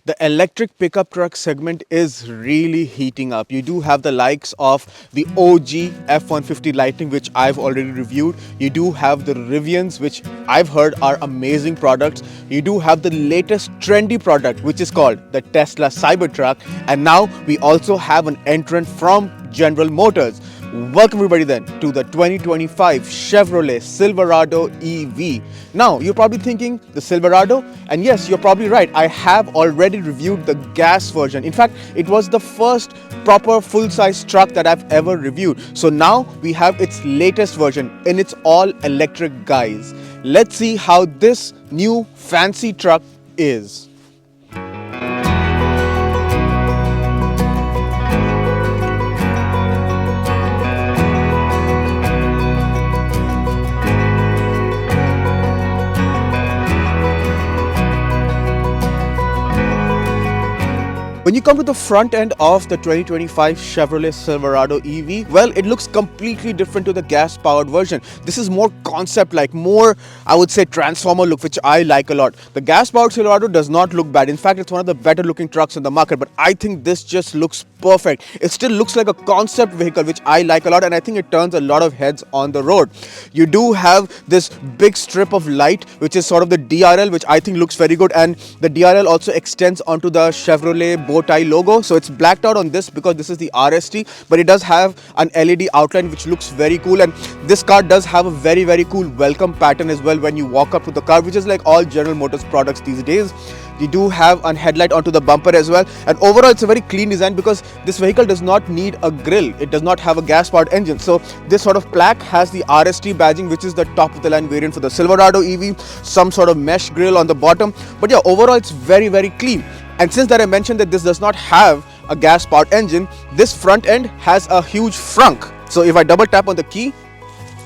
The electric pickup truck segment is really heating up. You do have the likes of the OG F-150 Lightning, which I've already reviewed. You do have the Rivians, which I've heard are amazing products. You do have the latest trendy product, which is called the Tesla Cybertruck. And now we also have an entrant from General Motors. Welcome everybody then to the 2025 Chevrolet Silverado EV. Now you're probably thinking the Silverado, and yes, you're probably right. I have already reviewed the gas version. In fact, it was the first proper full-size truck that I've ever reviewed. So now we have its latest version in its all-electric guise. Let's see how this new fancy truck is. When you come to the front end of the 2025 Chevrolet Silverado EV, well, it looks completely different to the gas-powered version. This is more concept-like, more, I would say, transformer look, which I like a lot. The gas-powered Silverado does not look bad. In fact, it's one of the better-looking trucks in the market, but I think this just looks perfect. It still looks like a concept vehicle, which I like a lot, and I think it turns a lot of heads on the road. You do have this big strip of light, which is sort of the DRL, which I think looks very good, and the DRL also extends onto the Chevrolet bow tie logo. So it's blacked out on this because this is the RST, but it does have an LED outline which looks very cool, and this car does have a very cool welcome pattern as well when you walk up to the car, which is like all General Motors products these days. You do have a headlight onto the bumper as well, and overall it's a very clean design because this vehicle does not need a grille. It does not have a gas-powered engine. So this sort of plaque has the RST badging, which is the top of the line variant for the Silverado EV, some sort of mesh grille on the bottom. But yeah, overall it's very clean. And since that I mentioned that this does not have a gas-powered engine, this front end has a huge frunk. So if I double tap on the key,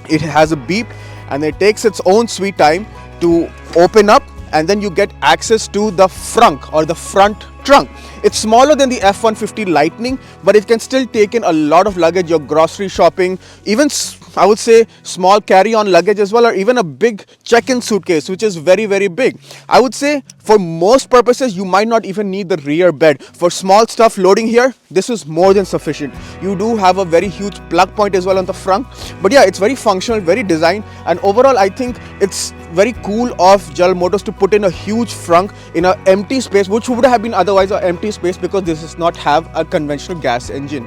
it has a beep and it takes its own sweet time to open up, and then you get access to the frunk or the front trunk. It's smaller than the F-150 Lightning, but it can still take in a lot of luggage, your grocery shopping, even I would say small carry-on luggage as well, or even a big check-in suitcase, which is very big. I would say for most purposes, you might not even need the rear bed. For small stuff loading here, this is more than sufficient. You do have a very huge plug point as well on the front. But yeah, it's very functional, very designed, and overall I think it's very cool of General Motors to put in a huge frunk in an empty space, which would have been otherwise an empty space because this does not have a conventional gas engine.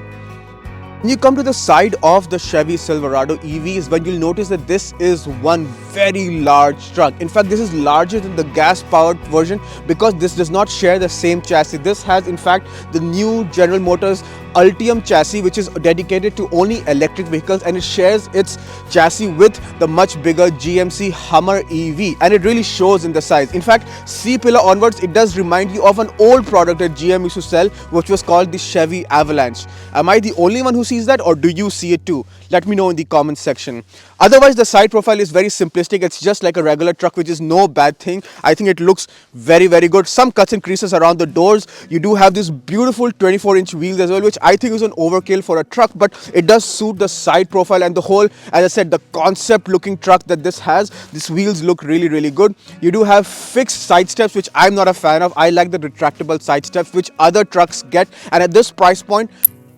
When you come to the side of the Chevy Silverado EV is when you'll notice that this is one very large truck. In fact, this is larger than the gas-powered version because this does not share the same chassis. This has, in fact, the new General Motors Ultium chassis, which is dedicated to only electric vehicles, and it shares its chassis with the much bigger GMC Hummer EV, and it really shows in the size. In fact, C-pillar onwards, it does remind you of an old product that GM used to sell, which was called the Chevy Avalanche. Am I the only one who sees that, or do you see it too? Let me know in the comments section. Otherwise, the side profile is very simplistic. It's just like a regular truck, which is no bad thing. I think it looks very good. Some cuts and creases around the doors. You do have this beautiful 24-inch wheels as well, which I think is an overkill for a truck, but it does suit the side profile and the whole, as I said, the concept looking truck that this has. These wheels look really good. You do have fixed side steps, which I'm not a fan of. I like the retractable side steps, which other trucks get, and at this price point,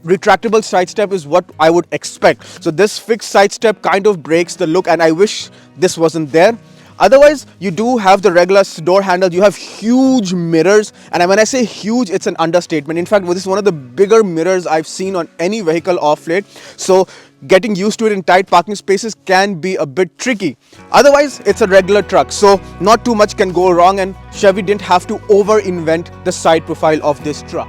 retractable side step is what I would expect. So this fixed side step kind of breaks the look, and I wish this wasn't there. Otherwise, you do have the regular door handles. You have huge mirrors, and when I say huge, it's an understatement. In fact, this is one of the bigger mirrors I've seen on any vehicle off late. So getting used to it in tight parking spaces can be a bit tricky. Otherwise, it's a regular truck, so not too much can go wrong, and Chevy didn't have to over-invent the side profile of this truck.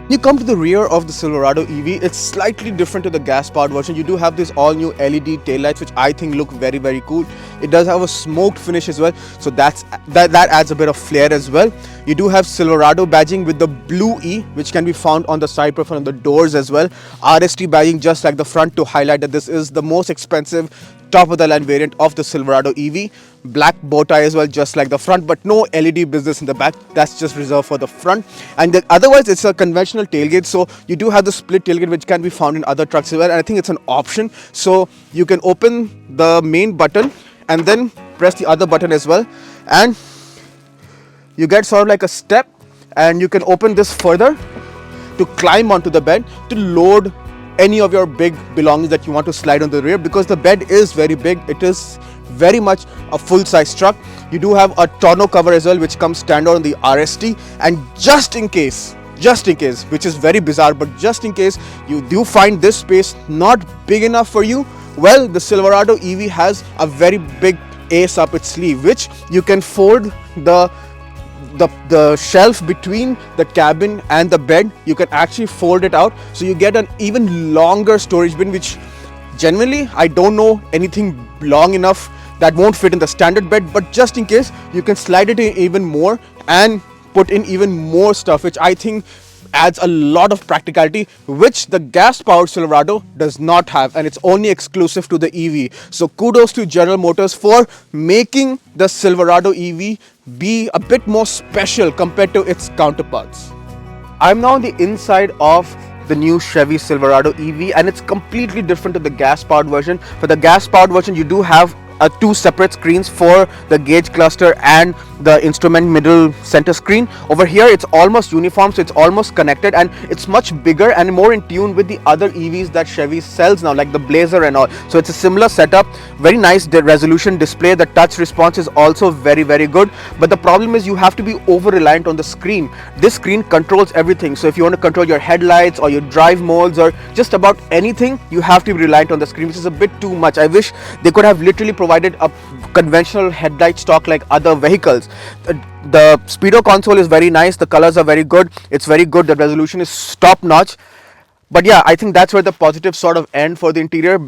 When you come to the rear of the Silverado EV, it's slightly different to the gas-powered version. You do have this all-new LED taillights, which I think look very cool. It does have a smoked finish as well, so that adds a bit of flair as well. You do have Silverado badging with the blue E, which can be found on the side profile on the doors as well. RST badging just like the front to highlight that this is the most expensive top-of-the-line variant of the Silverado EV. Black bow tie as well, just like the front, but no LED business in the back. That's just reserved for the front. And otherwise, it's a conventional tailgate. So you do have the split tailgate, which can be found in other trucks as well. And I think it's an option. So you can open the main button and then press the other button as well. And you get sort of like a step, and you can open this further to climb onto the bed to load any of your big belongings that you want to slide on the rear, because the bed is very big. It is very much a full-size truck. You do have a tonneau cover as well, which comes standard on the RST, and just in case, which is very bizarre, but just in case you do find this space not big enough for you, well, the Silverado EV has a very big ace up its sleeve, which you can fold the shelf between the cabin and the bed. You can actually fold it out, so you get an even longer storage bin, which generally I don't know anything long enough that won't fit in the standard bed, but just in case, you can slide it in even more and put in even more stuff, which I think adds a lot of practicality, which the gas powered Silverado does not have, and it's only exclusive to the EV. So kudos to General Motors for making the Silverado EV be a bit more special compared to its counterparts. I'm now on the inside of the new Chevy Silverado EV, and it's completely different to the gas powered version. For the gas powered version, you do have two separate screens for the gauge cluster and the instrument middle center screen. Over here it's almost uniform, so it's almost connected, and it's much bigger and more in tune with the other EVs that Chevy sells now, like the Blazer and all. So it's a similar setup, very nice resolution display. The touch response is also very good, but the problem is you have to be over reliant on the screen. This screen controls everything, so if you want to control your headlights or your drive modes or just about anything, you have to be reliant on the screen, which is a bit too much. I wish they could have literally provided a conventional headlight stock like other vehicles. The speedo console is very nice, the colors are very good, it's very good, the resolution is top notch. But yeah, I think that's where the positives sort of end for the interior.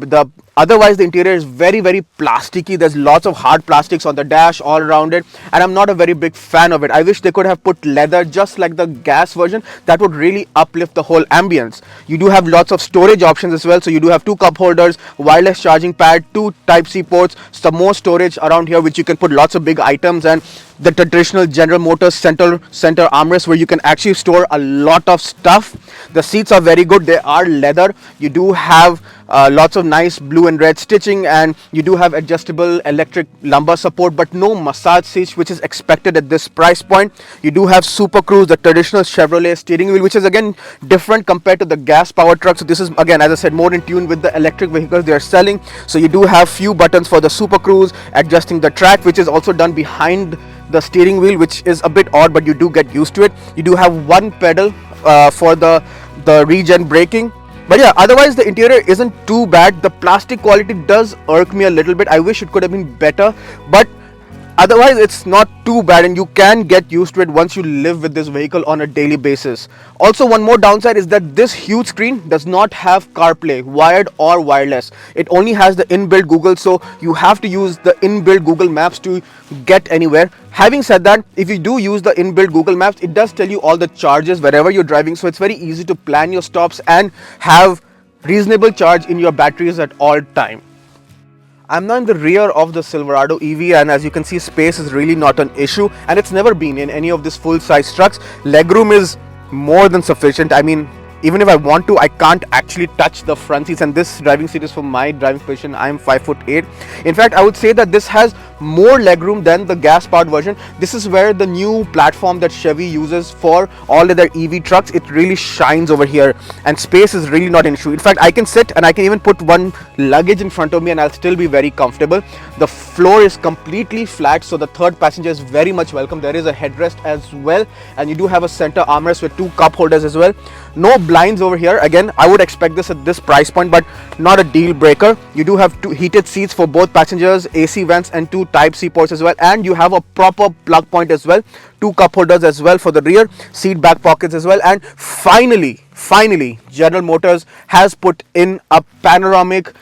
Otherwise the interior is very plasticky. There's lots of hard plastics on the dash all around it, and I'm not a very big fan of it. I wish they could have put leather just like the gas version. That would really uplift the whole ambience. You do have lots of storage options as well. So you do have two cup holders, wireless charging pad, two Type-C ports, some more storage around here which you can put lots of big items, and the traditional General Motors center armrest where you can actually store a lot of stuff. The seats are very good, they are leather. You do have lots of nice blue and red stitching, and you do have adjustable electric lumbar support, but no massage seats, which is expected at this price point. You do have Super Cruise, the traditional Chevrolet steering wheel, which is again different compared to the gas powered truck. So this is again, as I said, more in tune with the electric vehicles they are selling. So you do have few buttons for the Super Cruise, adjusting the track, which is also done behind the steering wheel, which is a bit odd, but you do get used to it. You do have one pedal for the regen braking. But yeah, otherwise the interior isn't too bad. The plastic quality does irk me a little bit. I wish it could have been better, but otherwise it's not too bad, and you can get used to it once you live with this vehicle on a daily basis. Also, one more downside is that this huge screen does not have CarPlay, wired or wireless. It only has the inbuilt Google, so you have to use the inbuilt Google Maps to get anywhere. Having said that, if you do use the inbuilt Google Maps, it does tell you all the charges wherever you're driving, so it's very easy to plan your stops and have reasonable charge in your batteries at all time. I'm now in the rear of the Silverado EV, and as you can see, space is really not an issue, and it's never been in any of these full-size trucks. Legroom is more than sufficient. I mean, even if I want to, I can't actually touch the front seats, and this driving seat is for my driving position. I'm 5'8". In fact, I would say that this has more legroom than the gas powered version. This is where the new platform that Chevy uses for all of their EV trucks, it really shines over here, and space is really not an issue. In fact, I can sit and I can even put one luggage in front of me and I'll still be very comfortable. The floor is completely flat, so the third passenger is very much welcome. There is a headrest as well, and you do have a center armrest with two cup holders as well. No blinds over here. Again, I would expect this at this price point, but not a deal breaker. You do have two heated seats for both passengers, AC vents, and two Type-C ports as well, and you have a proper plug point as well, two cup holders as well for the rear, seat back pockets as well. And finally General Motors has put in a panoramic,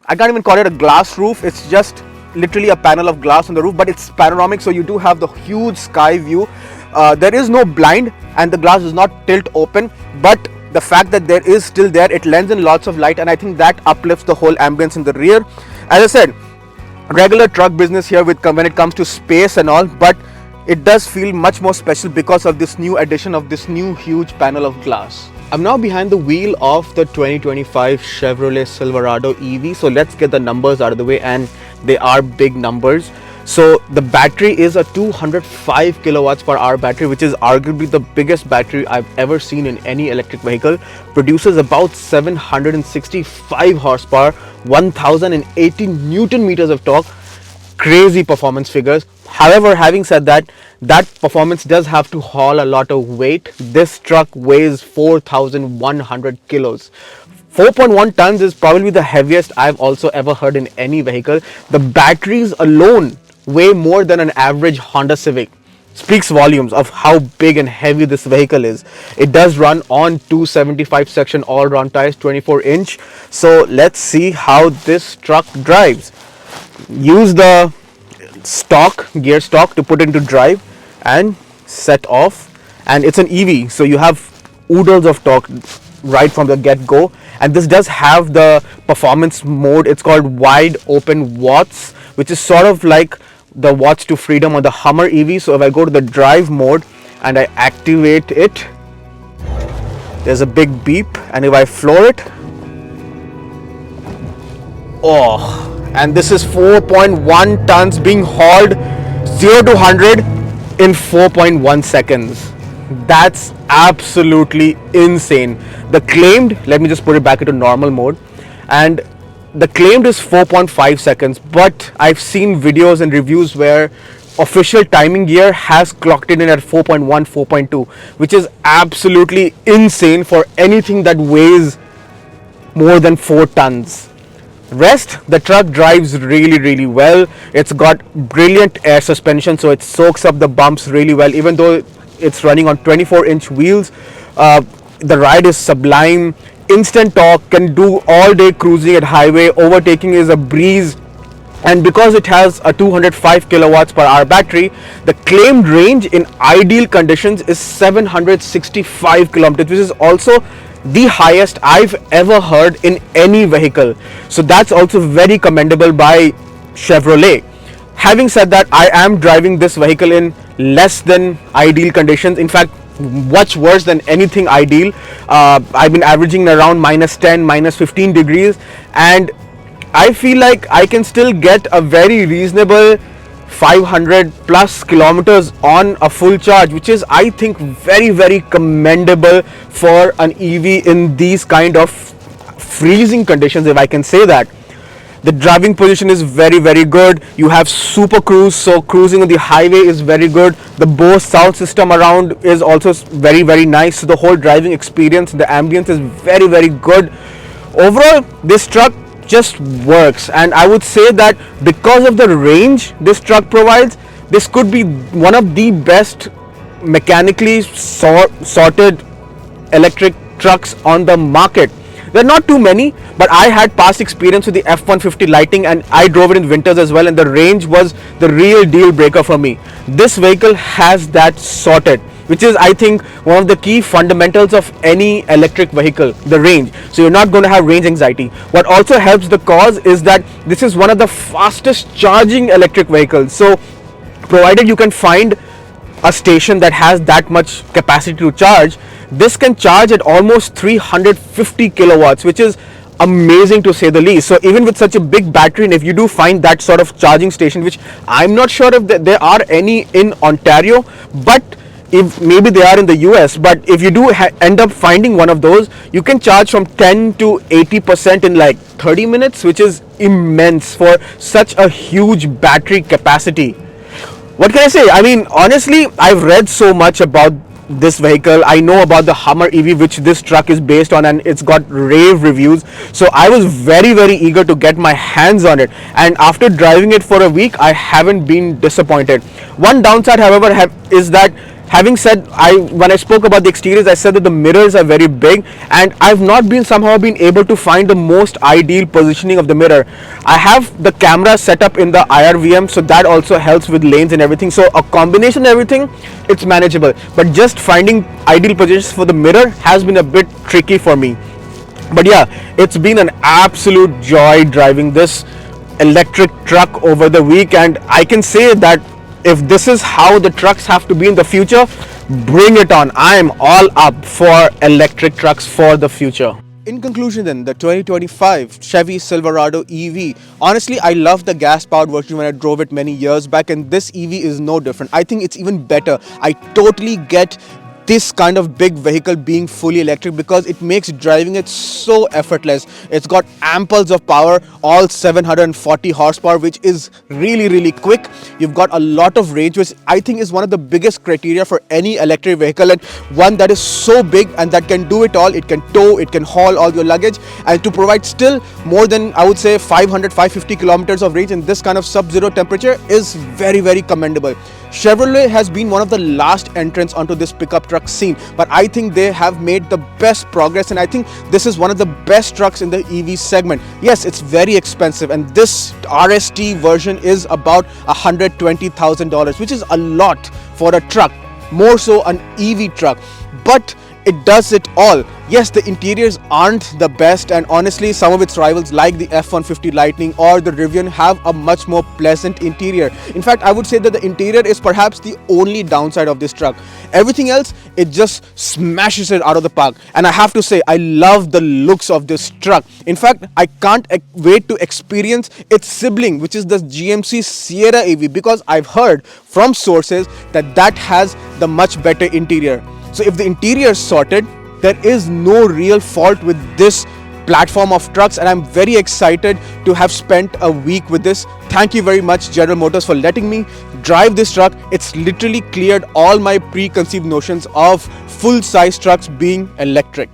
I can't even call it a glass roof, it's just literally a panel of glass on the roof, but it's panoramic, so you do have the huge sky view. There is no blind and the glass does not tilt open, but the fact that there is still there, it lends in lots of light, and I think that uplifts the whole ambience in the rear. As I said, regular truck business here when it comes to space and all, but it does feel much more special because of this new addition of this new huge panel of glass. I'm now behind the wheel of the 2025 Chevrolet Silverado EV, so let's get the numbers out of the way, and they are big numbers. So the battery is a 205 kilowatts per hour battery, which is arguably the biggest battery I've ever seen in any electric vehicle. Produces about 765 horsepower, 1080 newton meters of torque. Crazy performance figures. However, having said that, that performance does have to haul a lot of weight. This truck weighs 4,100 kilos. 4.1 tons is probably the heaviest I've also ever heard in any vehicle. The batteries alone weigh more than an average Honda Civic. Speaks volumes of how big and heavy this vehicle is. It does run on 275 section all-round tires, 24-inch. So let's see how this truck drives. Use the gear stock to put into drive and set off. And it's an EV, so you have oodles of torque right from the get-go. And this does have the performance mode. It's called wide open watts, which is sort of like the watts to freedom on the Hummer EV. So if I go to the drive mode and I activate it, there's a big beep, and if I floor it, and this is 4.1 tons being hauled 0 to 100 in 4.1 seconds. That's absolutely insane. The claimed, let me just put it back into normal mode, and the claimed is 4.5 seconds, but I've seen videos and reviews where official timing gear has clocked it in at 4.1, 4.2, which is absolutely insane for anything that weighs more than 4 tons. Rest, the truck drives really well. It's got brilliant air suspension, so it soaks up the bumps really well. Even though it's running on 24-inch wheels, the ride is sublime. Instant torque, can do all day cruising at highway. Overtaking is a breeze. And because it has a 205 kilowatts per hour battery, the claimed range in ideal conditions is 765 kilometers, which is also the highest I've ever heard in any vehicle. So that's also very commendable by Chevrolet. Having said that, I am driving this vehicle in less than ideal conditions. In fact, much worse than anything ideal. I've been averaging around -10, -15 degrees, and I feel like I can still get a very reasonable 500 plus kilometers on a full charge, which is, I think, very commendable for an EV in these kind of freezing conditions, if I can say that. The driving position is very good. You have super cruise, so cruising on the highway is very good. The Bose sound system around is also very nice. So the whole driving experience, the ambience is very good. Overall, this truck just works, and I would say that because of the range this truck provides, this could be one of the best mechanically sorted electric trucks on the market. There are not too many, but I had past experience with the F-150 Lightning, and I drove it in winters as well, and the range was the real deal breaker for me. This vehicle has that sorted, which is, I think, one of the key fundamentals of any electric vehicle, the range. So you're not going to have range anxiety. What also helps the cause is that this is one of the fastest charging electric vehicles. So provided you can find a station that has that much capacity to charge, this can charge at almost 350 kilowatts, which is amazing to say the least. So even with such a big battery, and if you do find that sort of charging station, which I'm not sure if there are any in Ontario, but if maybe they are in the US, but if you do end up finding one of those, you can charge from 10 to 80% in like 30 minutes, which is immense for such a huge battery capacity. What can I say? I mean, honestly, I've read so much about this vehicle. I know about the Hummer EV, which this truck is based on, and it's got rave reviews. So I was very eager to get my hands on it, and after driving it for a week, I haven't been disappointed. One downside, however, is that, having said, when I spoke about the exteriors, I said that the mirrors are very big, and I've not somehow been able to find the most ideal positioning of the mirror. I have the camera set up in the IRVM, so that also helps with lanes and everything. So a combination of everything, it's manageable. But just finding ideal positions for the mirror has been a bit tricky for me. But yeah, it's been an absolute joy driving this electric truck over the week, and I can say that if this is how the trucks have to be in the future, bring it on. I am all up for electric trucks for the future. In conclusion then, the 2025 Chevy Silverado EV. Honestly, I love the gas-powered version when I drove it many years back, and this EV is no different. I think it's even better. I totally get this kind of big vehicle being fully electric because it makes driving it so effortless. It's got amples of power, all 740 horsepower, which is really quick. You've got a lot of range, which I think is one of the biggest criteria for any electric vehicle, and one that is so big and that can do it all. It can tow, it can haul all your luggage, and to provide still more than, I would say, 550 kilometers of range in this kind of sub-zero temperature is very commendable. Chevrolet has been one of the last entrants onto this pickup truck scene, but I think they have made the best progress, and I think this is one of the best trucks in the EV segment. Yes, it's very expensive, and this RST version is about $120,000, which is a lot for a truck, more so an EV truck, but it does it all. Yes, the interiors aren't the best, and honestly some of its rivals like the F-150 Lightning or the Rivian have a much more pleasant interior. In fact, I would say that the interior is perhaps the only downside of this truck. Everything else, it just smashes it out of the park, and I have to say I love the looks of this truck. In fact, I can't wait to experience its sibling, which is the GMC Sierra EV, because I've heard from sources that that has the much better interior. So if the interior is sorted, there is no real fault with this platform of trucks, and I'm very excited to have spent a week with this. Thank you very much, General Motors, for letting me drive this truck. It's literally cleared all my preconceived notions of full-size trucks being electric.